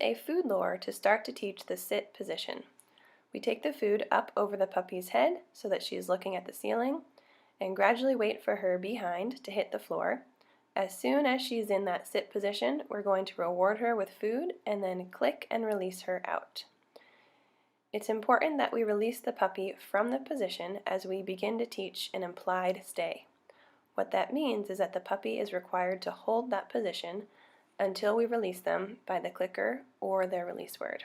a food lure to start to teach the sit position. We take the food up over the puppy's head so that she is looking at the ceiling, and gradually wait for her behind to hit the floor. As soon as she's in that sit position, we're going to reward her with food and then click and release her out. It's important that we release the puppy from the position as we begin to teach an implied stay. What that means is that the puppy is required to hold that position until we release them by the clicker or their release word.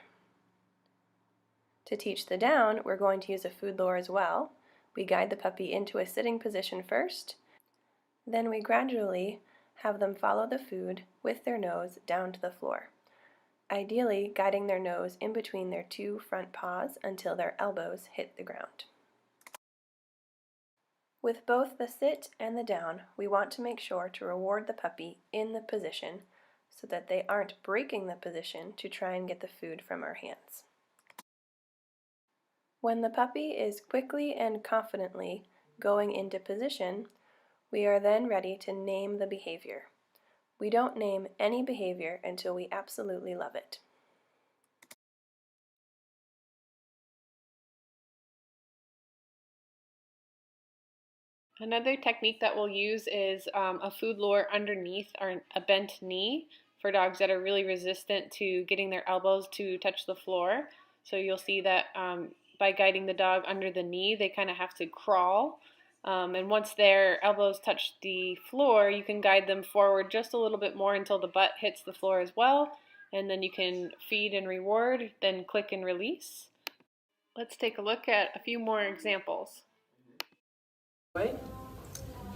To teach the down, we're going to use a food lure as well. We guide the puppy into a sitting position first, then we gradually have them follow the food with their nose down to the floor, ideally guiding their nose in between their two front paws until their elbows hit the ground. With both the sit and the down, we want to make sure to reward the puppy in the position so that they aren't breaking the position to try and get the food from our hands. When the puppy is quickly and confidently going into position, we are then ready to name the behavior. We don't name any behavior until we absolutely love it. Another technique that we'll use is a food lure underneath or a bent knee for dogs that are really resistant to getting their elbows to touch the floor. So you'll see that by guiding the dog under the knee, they kind of have to crawl. And once their elbows touch the floor, you can guide them forward just a little bit more until the butt hits the floor as well. And then you can feed and reward, then click and release. Let's take a look at a few more examples. Right?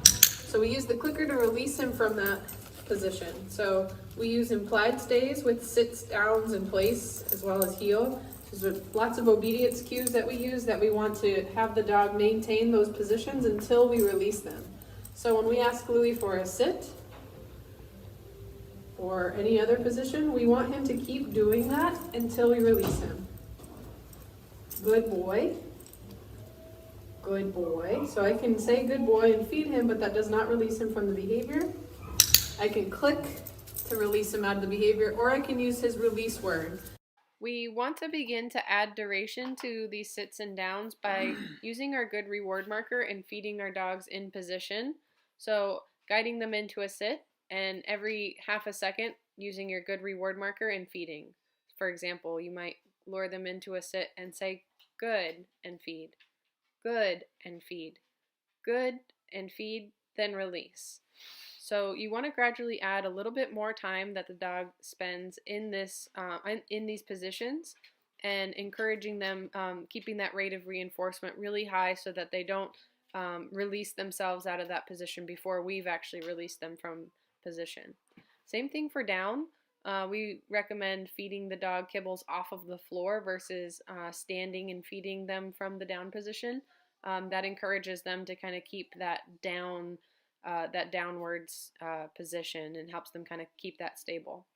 So we use the clicker to release him from that position. So we use implied stays with sits, downs, in place, as well as heel. There's lots of obedience cues that we use that we want to have the dog maintain those positions until we release them. So when we ask Louie for a sit or any other position, we want him to keep doing that until we release him. Good boy. Good boy. So I can say good boy and feed him, but that does not release him from the behavior. I can click to release him out of the behavior, or I can use his release word. We want to begin to add duration to these sits and downs by using our good reward marker and feeding our dogs in position. So guiding them into a sit, and every half a second using your good reward marker and feeding. For example, you might lure them into a sit and say good and feed, good and feed, good and feed, then release. So you want to gradually add a little bit more time that the dog spends in these positions, and encouraging them, keeping that rate of reinforcement really high so that they don't release themselves out of that position before we've actually released them from position. Same thing for down. We recommend feeding the dog kibbles off of the floor versus standing and feeding them from the down position. That encourages them to kind of keep that downwards position and helps them kind of keep that stable.